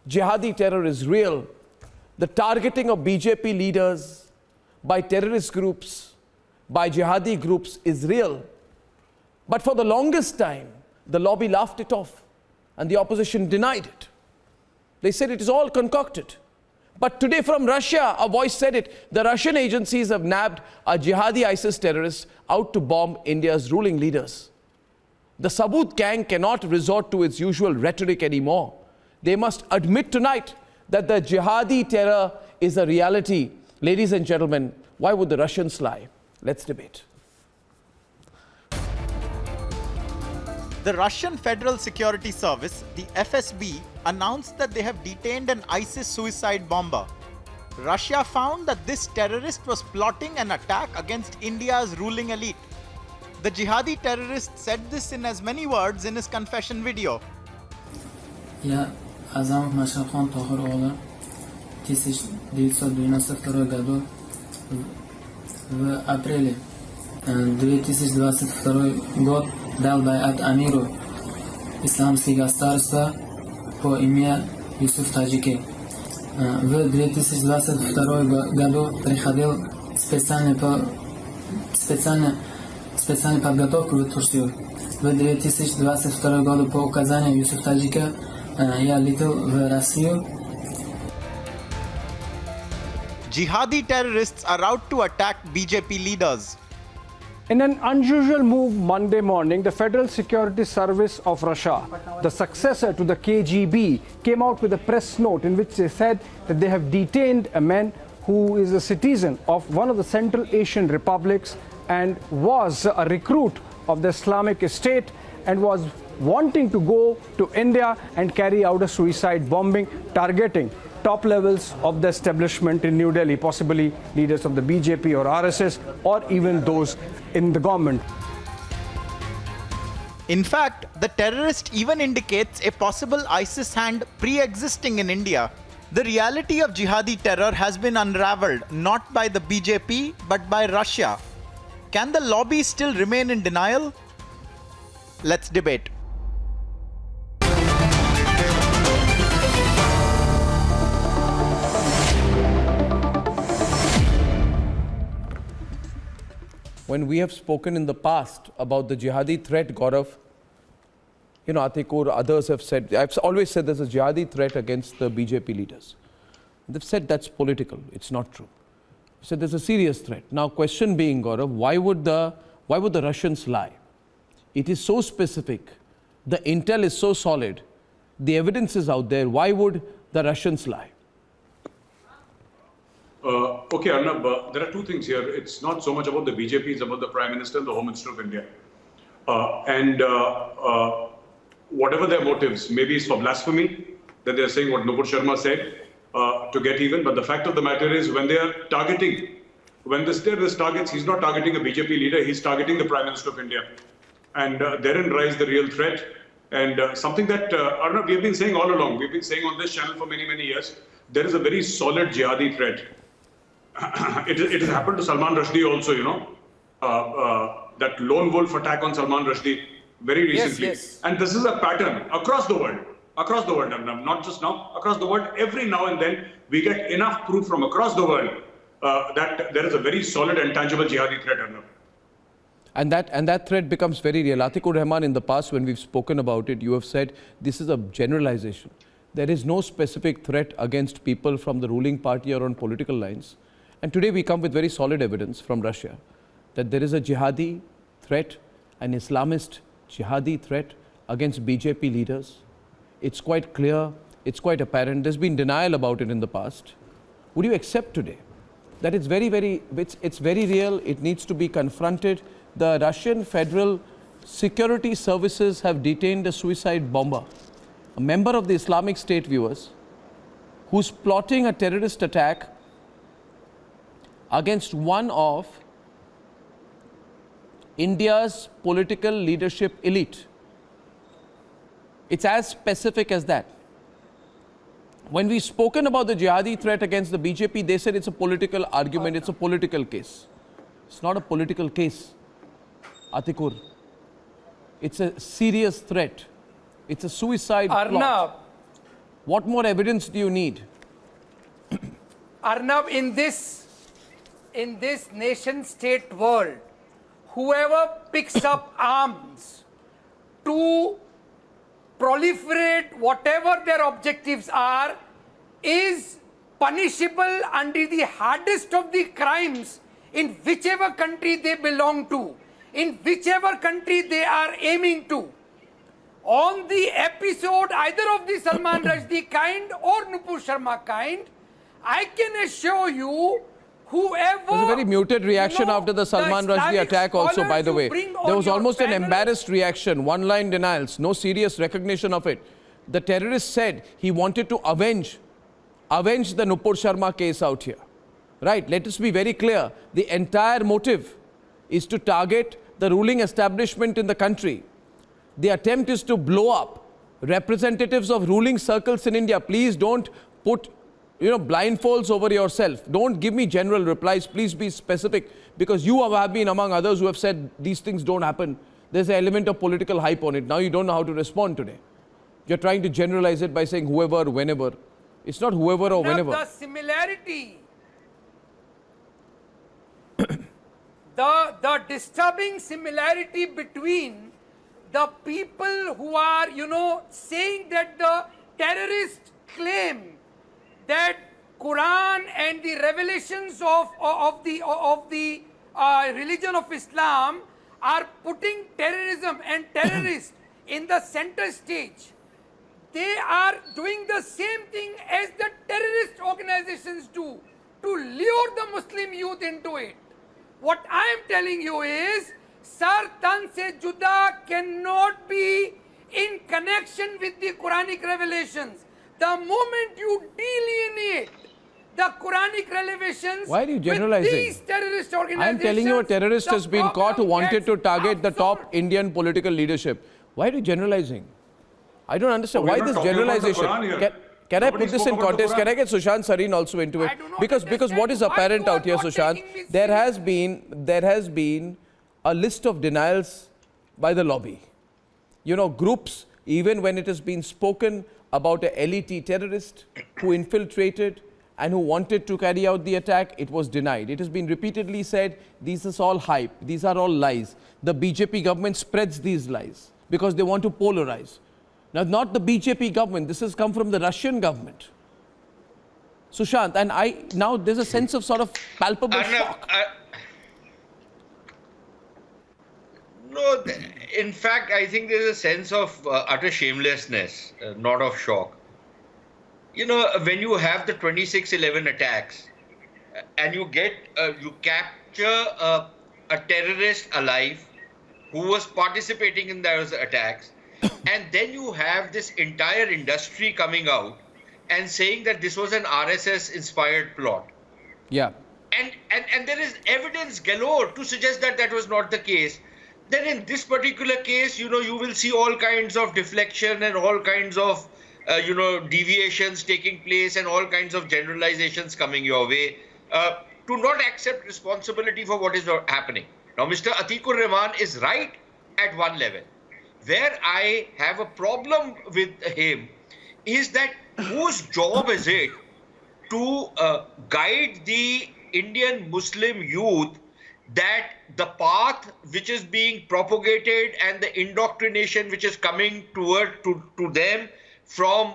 Jihadi terror is real. The targeting of BJP leaders by terrorist groups, by jihadi groups is real. But for the longest time, the lobby laughed it off and the opposition denied it. They said it is all concocted. But today from Russia, a voice said it. The Russian agencies have nabbed a jihadi ISIS terrorist out to bomb India's ruling leaders. The Sabut gang cannot resort to its usual rhetoric anymore. They must admit tonight that the jihadi terror is a reality. Ladies and gentlemen, why would the Russians lie? Let's debate. The Russian Federal Security Service, the FSB, announced that they have detained an ISIS suicide bomber. Russia found that this terrorist was plotting an attack against India's ruling elite. The jihadi terrorist said this in as many words in his confession video. Я Азамов Машархон Тохир Ола 1992 году в апреле 2022 год дал байат амиру исламских государства по имени Юсуф Таджики. В 2022 году приходил специальную подготовку в Турцию. В 2022 году по указанию Юсуф Таджика я летел в Россию. Jihadi terrorists are out to attack BJP leaders. In an unusual move Monday morning, the Federal Security Service of Russia, the successor to the KGB, came out with a press note in which they said that they have detained a man who is a citizen of one of the Central Asian republics and was a recruit of the Islamic State and was wanting to go to India and carry out a suicide bombing targeting top levels of the establishment in New Delhi, possibly leaders of the BJP or RSS or even those in the government. In fact, the terrorist even indicates a possible ISIS hand pre-existing in India. The reality of jihadi terror has been unraveled not by the BJP but by Russia. Can the lobby still remain in denial? Let's debate. When we have spoken in the past about the jihadi threat, Gaurav, Atikur, others have said, I've always said there's a jihadi threat against the BJP leaders. They've said that's political, it's not true. I said there's a serious threat. Now, question being, Gaurav, why would the Russians lie? It is so specific, the intel is so solid, the evidence is out there, why would the Russians lie? Okay, Arnab, there are two things here. It's not so much about the BJP, it's about the Prime Minister and the Home Minister of India. Whatever their motives, maybe it's for blasphemy, that they're saying what Nupur Sharma said to get even. But the fact of the matter is when they are targeting, when this terrorist targets, he's not targeting a BJP leader, he's targeting the Prime Minister of India. And therein lies the real threat. And something that, Arnab, we've been saying all along, we've been saying on this channel for many, many years, there is a very solid jihadi threat. It has happened to Salman Rushdie also, that lone wolf attack on Salman Rushdie very recently. Yes. And this is a pattern across the world, Arnab, not just now, across the world. Every now and then we get enough proof from across the world that there is a very solid and tangible jihadi threat, Arnab. And that threat becomes very real. Atikur Rahman, in the past when we've spoken about it, you have said this is a generalization. There is no specific threat against people from the ruling party or on political lines. And today we come with very solid evidence from Russia that there is a jihadi threat, an Islamist jihadi threat against BJP leaders. It's quite clear, it's quite apparent. There's been denial about it in the past. Would you accept today that it's very real, it needs to be confronted? The Russian Federal Security Services have detained a suicide bomber, a member of the Islamic State, viewers, who's plotting a terrorist attack against one of India's political leadership elite. It's as specific as that. When we've spoken about the jihadi threat against the BJP, they said it's a political argument, it's a political case. It's not a political case, Atikur. It's a serious threat. It's a suicide plot. What more evidence do you need? Arnab, in this nation-state world, whoever picks up arms to proliferate whatever their objectives are is punishable under the hardest of the crimes in whichever country they belong to, in whichever country they are aiming to. On the episode either of the Salman Rushdie kind or Nupur Sharma kind, I can assure you, whoever... There's a very muted reaction after the Salman Rushdie attack also, by the way. There was almost an embarrassed reaction, one-line denials, no serious recognition of it. The terrorist said he wanted to avenge the Nupur Sharma case out here. Right, let us be very clear. The entire motive is to target the ruling establishment in the country. The attempt is to blow up representatives of ruling circles in India. Please don't put blindfolds over yourself. Don't give me general replies. Please be specific, because you have been among others who have said these things don't happen. There's an element of political hype on it. Now you don't know how to respond today. You're trying to generalize it by saying whoever, whenever. It's not whoever or whenever. The similarity, the disturbing similarity between the people who are, saying that the terrorists claim that Quran and the revelations of the religion of Islam are putting terrorism and terrorists in the center stage. They are doing the same thing as the terrorist organizations do to lure the Muslim youth into it. What I am telling you is, Sar Tan se Juda cannot be in connection with the Quranic revelations. The moment you delineate the Quranic revelations, why are you generalizing? With these terrorist organizations, I am telling you, a terrorist has been caught who wanted to target the top absurd. Indian political leadership. Why are you generalizing? I don't understand. We're Why not this talking about the generalization? Quran here. Can I Nobody put this spoke in about the context? Can Quran. I get Sushant Sareen also into it? I do not Because what is understand apparent why you out here, are not Sushant, taking me there has been a list of denials by the lobby. Groups, even when it has been spoken about a LET terrorist who infiltrated and who wanted to carry out the attack, it was denied. It has been repeatedly said, this is all hype, these are all lies. The BJP government spreads these lies because they want to polarize. Now, not the BJP government, this has come from the Russian government. Sushant, and now there's a sense of sort of palpable shock. No, in fact, I think there's a sense of utter shamelessness, not of shock. When you have the 26/11 attacks and you capture a terrorist alive who was participating in those attacks, and then you have this entire industry coming out and saying that this was an RSS-inspired plot. Yeah. And there is evidence galore to suggest that that was not the case. Then in this particular case, you will see all kinds of deflection and all kinds of, deviations taking place and all kinds of generalizations coming your way to not accept responsibility for what is happening. Now, Mr. Atikur Rahman is right at one level. Where I have a problem with him is that whose job is it to guide the Indian Muslim youth that the path which is being propagated and the indoctrination which is coming to them from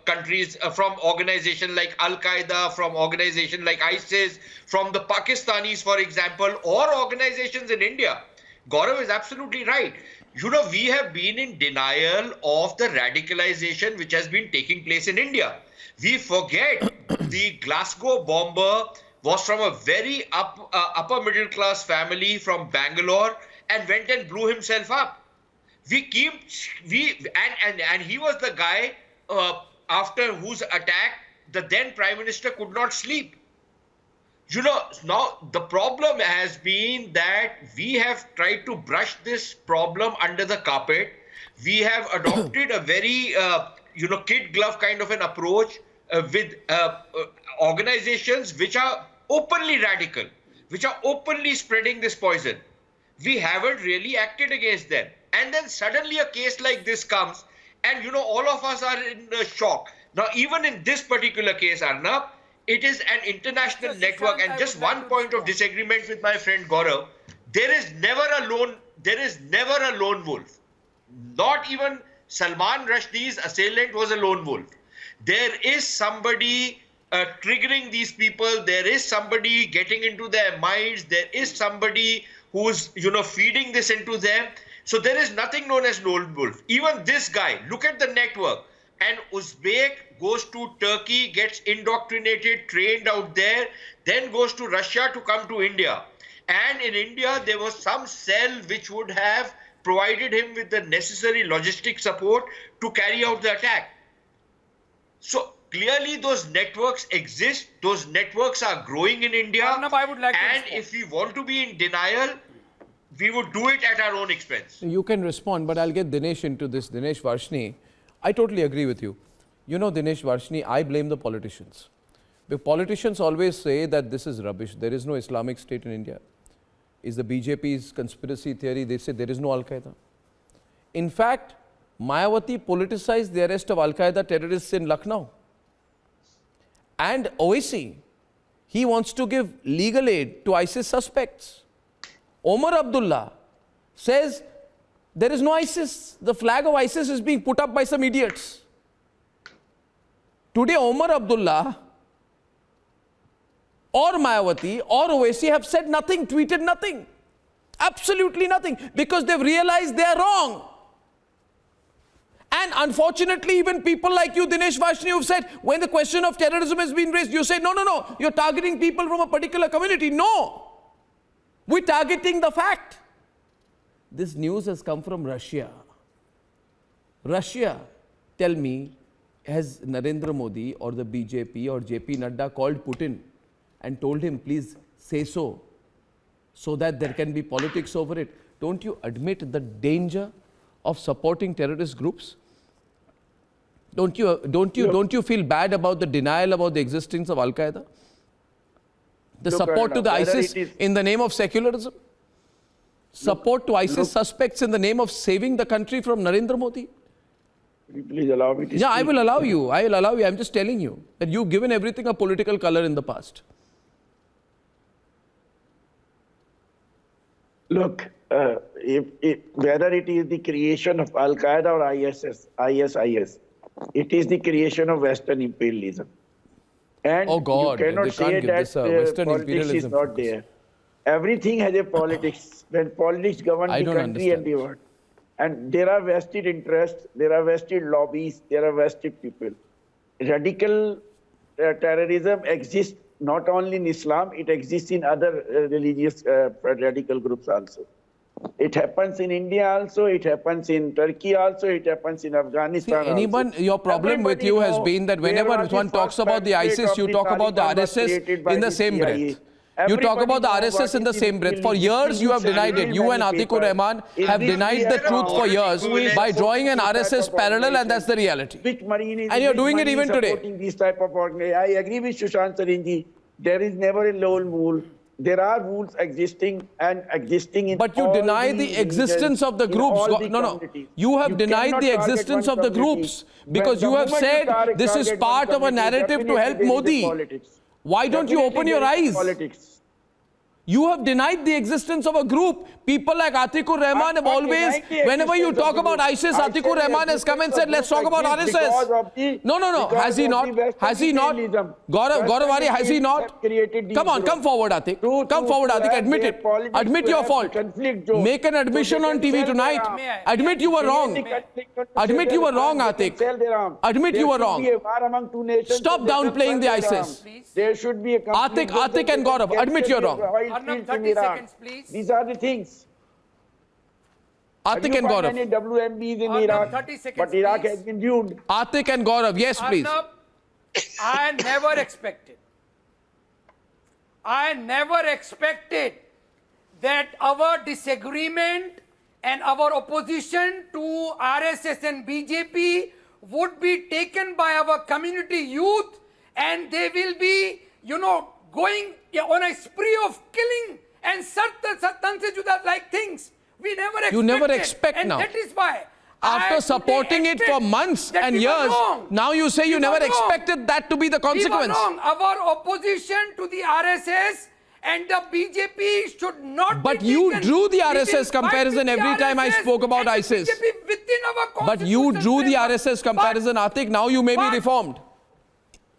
countries, from organizations like Al-Qaeda, from organizations like ISIS, from the Pakistanis, for example, or organizations in India. Gaurav is absolutely right. We have been in denial of the radicalization which has been taking place in India. We forget the Glasgow bomber was from a very upper middle class family from Bangalore and went and blew himself up. And he was the guy after whose attack the then Prime Minister could not sleep. Now the problem has been that we have tried to brush this problem under the carpet. We have adopted a very, kid glove kind of an approach with organizations which are openly radical, which are openly spreading this poison. We haven't really acted against them. And then suddenly a case like this comes And, you know, all of us are in shock. Now, even in this particular case, Arnab, it is an international network. And just one point of disagreement with my friend Gaurav, there is never a lone wolf. Not even Salman Rushdie's assailant was a lone wolf. There is somebody triggering these people. There is somebody getting into their minds. There is somebody who's, you know, feeding this into them. So there is nothing known as lone wolf. Even this guy, look at the network. An Uzbek goes to Turkey, gets indoctrinated, trained out there, then goes to Russia to come to India. And in India, there was some cell which would have provided him with the necessary logistic support to carry out the attack. So clearly those networks exist. Those networks are growing in India. Arnab, I would like to and respond. if we want to be in denial, we would do it at our own expense. You can respond, but I'll get Dinesh into this. Dinesh Varshni, I totally agree with you. You know, Dinesh Varshni, I blame the politicians. The politicians always say that this is rubbish. There is no Islamic State in India. Is the BJP's conspiracy theory. They say there is no Al-Qaeda. In fact, Mayawati politicized the arrest of Al-Qaeda terrorists in Lucknow. And Owaisi, he wants to give legal aid to ISIS suspects. Omar Abdullah says there is no ISIS. The flag of ISIS is being put up by some idiots. Today, Omar Abdullah or Mayawati or Owaisi have said nothing, tweeted nothing. Absolutely nothing. Because they've realized they are wrong. And unfortunately, even people like you, Dinesh Varshni, who've said, when the question of terrorism has been raised, you say, no, you're targeting people from a particular community. No. We're targeting the fact. This news has come from Russia. Russia, tell me, has Narendra Modi or the BJP or JP Nadda called Putin and told him, please say so that there can be politics over it? Don't you admit the danger of supporting terrorist groups? Don't you feel bad about the denial about the existence of Al-Qaeda? The support to the ISIS in the name of secularism? Support to ISIS suspects in the name of saving the country from Narendra Modi? Please allow me to speak. I will allow you. I'm just telling you that you've given everything a political color in the past. Look, whether it is the creation of Al-Qaeda or ISIS, it is the creation of Western imperialism. And oh God, you cannot they say can't give that this Western politics is imperialism. not there. Everything has a politics. When politics govern I the don't country and understand. the world. And there are vested interests, there are vested lobbies, there are vested people. Radical terrorism exists not only in Islam, it exists in other religious radical groups also. It happens in India also, it happens in Turkey also, it happens in Afghanistan See, your problem with you has been that whenever one talks about the ISIS, you talk about the RSS in the same breath. You talk about the RSS in the same breath. For years, you have denied it. You and Atikur Rahman have denied the truth for years by drawing an RSS parallel, and that's the reality. And you're doing it even today. This type of I agree with Sushant Sarinji. There is never a lone wolf. There are wolves existing in But you all deny the existence of the groups. No. You have denied the existence of the groups because you have said this is part of a narrative to help Modi. Why don't you open your eyes? You have denied the existence of a group. People like Atikur Rahman have always, whenever you talk about ISIS, Atikur Rahman has come and said, let's talk about RSS. No. Has he not? Has he not? Gaurav Ari, has he not? Come on, come forward, Atik. Come forward, Atik. Admit it. Admit your fault. Make an admission on TV tonight. Admit you were wrong. Admit you were wrong, Atik. Admit you were wrong. Stop downplaying the ISIS. There should be a Atik and Gaurav, admit you're wrong. Arnab, 30 seconds, please. These are the things. Atik and Gaurav. Any WMBs in Arnab, Iraq, 30 seconds, but Iraq please. has been doomed. Atik and Gaurav, yes, please. Arnab, I never expected that our disagreement and our opposition to RSS and BJP would be taken by our community youth, and they will be, going on a spree of killing and Satan se juda like things. We never expected. You never expect and now. That is why after I supporting today it for admit months that and we were years, wrong. now you say you We never were wrong. expected that to be the consequence. We were wrong. Our opposition to the RSS and the BJP should not But be you taken. drew the We will RSS fight comparison with the every time I RSS spoke about and the ISIS. BJP within our But you drew the framework. RSS comparison, Atik. Now you may be but- reformed.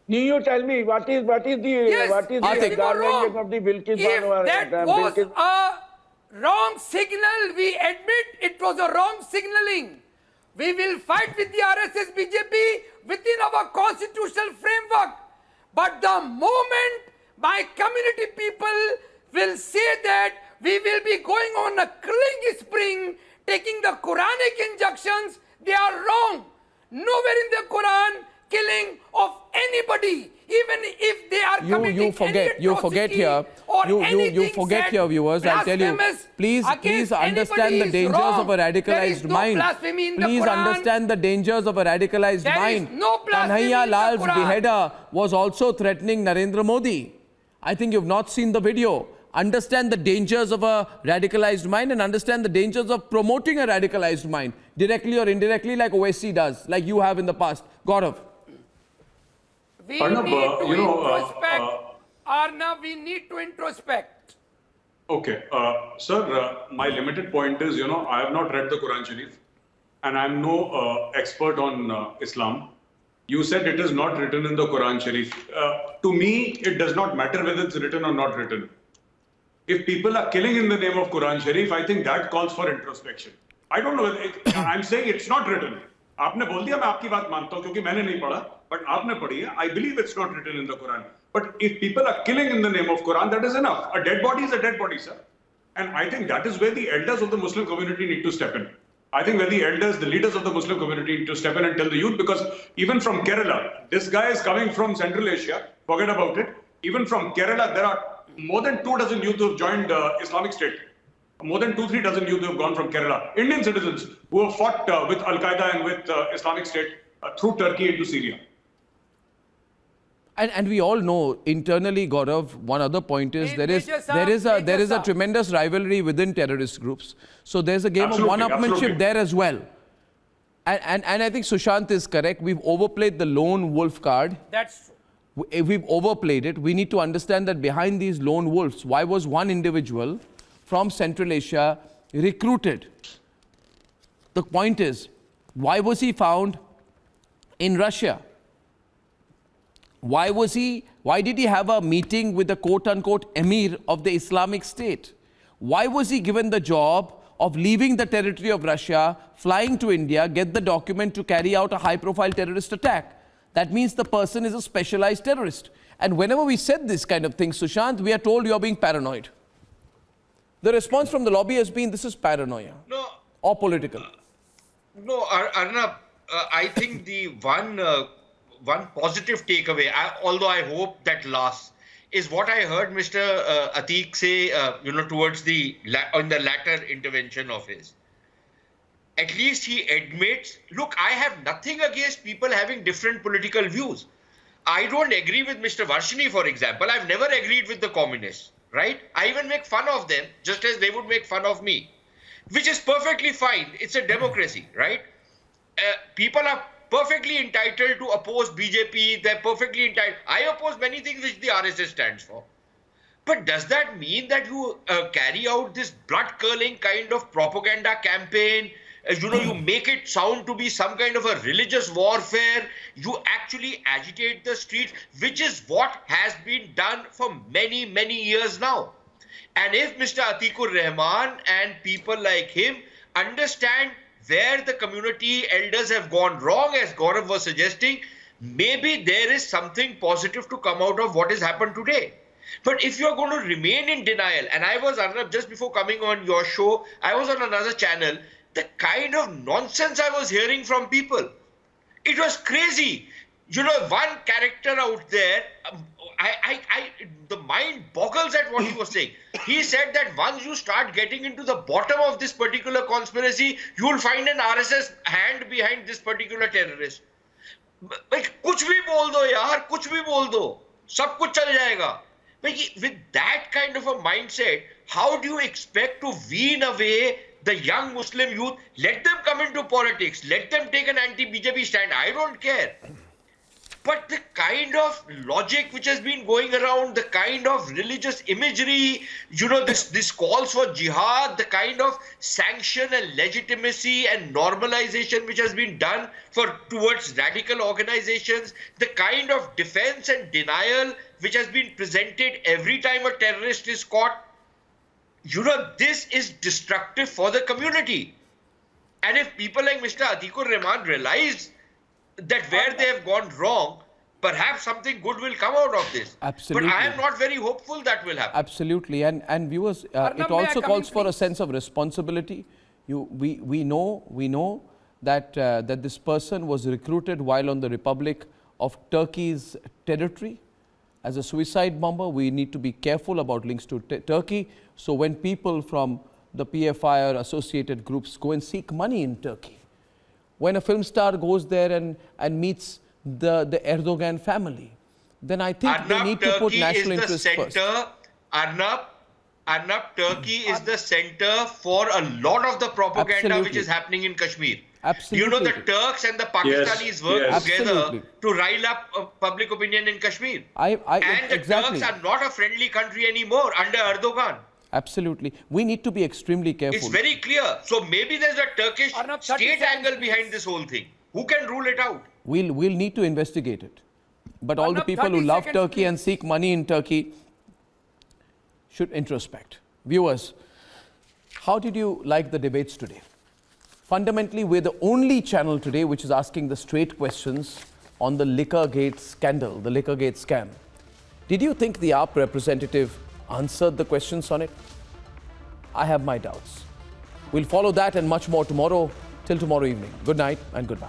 You tell me what is the Yes, the Atik. we were garlanding wrong. of the Bilkis If Bano? that was a wrong signal, we admit it was a wrong signaling. We will fight with the RSS BJP within our constitutional framework. But the moment my community people will say that we will be going on a killing spree, taking the Quranic injunctions, they are wrong. Nowhere in the Quran killing of anybody, even if they are committing You forget any here. atrocity or You forget said here, viewers. I'll tell you. blasphemous Please against understand anybody the is dangers wrong. of a There is radicalized no mind. blasphemy in the Please Quran. understand the dangers of a radicalized There is mind. no blasphemy Kanhaiya in the Lal's Quran. beheader was also threatening Narendra Modi. I think you've not seen the video. Understand the dangers of a radicalized mind and understand the dangers of promoting a radicalized mind, directly or indirectly, like OSC does, like you have in the past. Gaurav. We Arnab, need to you know, introspect. Arnab, we need to introspect. Okay, sir, my limited point is, I have not read the Quran Sharif and I'm no expert on Islam. You said it is not written in the Quran Sharif. To me, it does not matter whether it's written or not written. If people are killing in the name of Quran Sharif, I think that calls for introspection. I don't know whether I'm saying it's not written. आपने बोल दिया मैं आपकी बात मानता हूं क्योंकि मैंने नहीं पढ़ा, but आपने पढ़ी है. I believe it's not written in the Quran. But if people are killing in the name of Quran, that is enough. A dead body is a dead body, sir. And I think that is where the elders of the Muslim community need to step in. I think where the elders, the leaders of the Muslim community need to step in and tell the youth, because even from Kerala, this guy is coming from Central Asia, forget about it. Even from Kerala, there are more than 24 youth who have joined Islamic State. More than 2-3 dozen youth who have gone from Kerala. Indian citizens who have fought with Al-Qaeda and with Islamic State through Turkey into Syria. And we all know internally, Gaurav, one other point is there is a tremendous rivalry within terrorist groups. So there's a game of one-upmanship there as well. And I think Sushant is correct. We've overplayed the lone wolf card. That's true. We've overplayed it. We need to understand that behind these lone wolves, why was one individual from Central Asia recruited? The point is, why was he found in Russia? Why did he have a meeting with the quote-unquote emir of the Islamic State? Why was he given the job of leaving the territory of Russia, flying to India, get the document to carry out a high-profile terrorist attack? That means the person is a specialized terrorist. And whenever we said this kind of thing, Sushant, we are told you are being paranoid. The response from the lobby has been, this is paranoia. No. Or political. No, Arnab, I think the one positive takeaway, although I hope that lasts, is what I heard Mr. Atik say, towards on the latter intervention of his. At least he admits, look, I have nothing against people having different political views. I don't agree with Mr. Varshini, for example. I've never agreed with the communists, right? I even make fun of them, just as they would make fun of me, which is perfectly fine. It's a democracy, right? People are perfectly entitled to oppose BJP. They're perfectly entitled. I oppose many things which the RSS stands for. But does that mean that you carry out this blood-curdling kind of propaganda campaign? You make it sound to be some kind of a religious warfare. You actually agitate the streets, which is what has been done for many, many years now. And if Mr. Atikur Rahman and people like him understand where the community elders have gone wrong, as Gaurav was suggesting, maybe there is something positive to come out of what has happened today. But if you're going to remain in denial, and I was, Arnab, just before coming on your show, I was on another channel, the kind of nonsense I was hearing from people, it was crazy. One character out there, the mind boggles at what he was saying. He said that once you start getting into the bottom of this particular conspiracy, you will find an RSS hand behind this particular terrorist. Like, कुछ भी बोल दो यार, कुछ भी बोल दो, सब कुछ चल जाएगा. With that kind of a mindset, how do you expect to wean away the young Muslim youth, let them come into politics. Let them take an anti-BJP stand. I don't care. But the kind of logic which has been going around, the kind of religious imagery, this calls for jihad, the kind of sanction and legitimacy and normalization which has been done towards radical organizations, the kind of defense and denial which has been presented every time a terrorist is caught, this is destructive for the community. And if people like Mr. Atikur Rahman realize that where they have gone wrong, perhaps something good will come out of this. Absolutely. But I am not very hopeful that will happen. Absolutely. And viewers, Arnab, it may I also come calls in, for a please? sense of responsibility. We know that that this person was recruited while on the Republic of Turkey's territory as a suicide bomber. We need to be careful about links to Turkey. So when people from the PFI or associated groups go and seek money in Turkey, when a film star goes there and meets the Erdogan family, then I think they need to put national interest first. Arnab, Turkey is the center for a lot of the propaganda which is happening in Kashmir. Absolutely. The Turks and the Pakistanis work together to rile up public opinion in Kashmir. And the exactly. Turks are not a friendly country anymore under Erdogan. Absolutely. We need to be extremely careful. It's very clear. So maybe there's a Turkish Arnab, 30 state seconds, angle behind this whole thing. Who can rule it out? We'll need to investigate it. But all the Arnab, people 30 who love seconds, Turkey please. and seek money in Turkey should introspect. Viewers, how did you like the debates today? Fundamentally, we're the only channel today which is asking the straight questions on the Liquorgate scandal, the Liquorgate scam. Did you think the AAP representative answered the questions on it? I have my doubts. We'll follow that and much more tomorrow. Till tomorrow evening. Good night and goodbye.